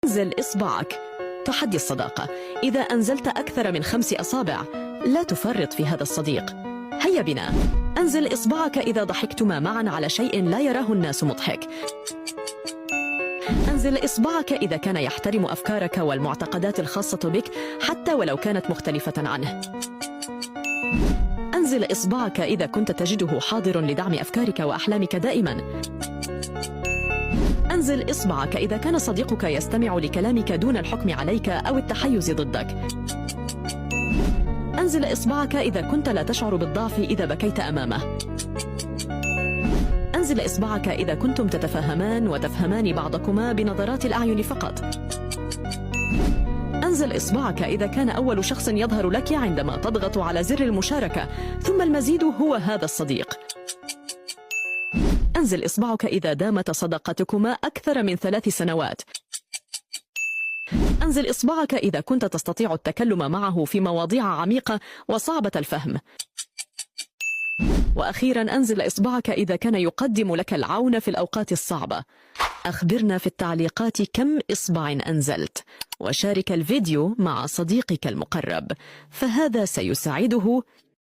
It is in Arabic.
أنزل إصبعك. تحدي الصداقة: إذا أنزلت أكثر من 5 أصابع لا تفرط في هذا الصديق. هيا بنا. أنزل إصبعك إذا ضحكتما معا على شيء لا يراه الناس مضحك. أنزل إصبعك إذا كان يحترم أفكارك والمعتقدات الخاصة بك حتى ولو كانت مختلفة عنه. أنزل إصبعك إذا كنت تجده حاضر لدعم أفكارك وأحلامك دائما. أنزل إصبعك إذا كان صديقك يستمع لكلامك دون الحكم عليك أو التحيز ضدك. أنزل إصبعك إذا كنت لا تشعر بالضعف إذا بكيت أمامه. أنزل إصبعك إذا كنتم تتفاهمان وتفهمان بعضكما بنظرات الأعين فقط. أنزل إصبعك إذا كان أول شخص يظهر لك عندما تضغط على زر المشاركة، ثم المزيد هو هذا الصديق. أنزل إصبعك إذا دامت صداقتكما أكثر من 3 سنوات. أنزل إصبعك إذا كنت تستطيع التكلم معه في مواضيع عميقة وصعبة الفهم. وأخيرا أنزل إصبعك إذا كان يقدم لك العون في الأوقات الصعبة. أخبرنا في التعليقات كم إصبع أنزلت، وشارك الفيديو مع صديقك المقرب، فهذا سيساعده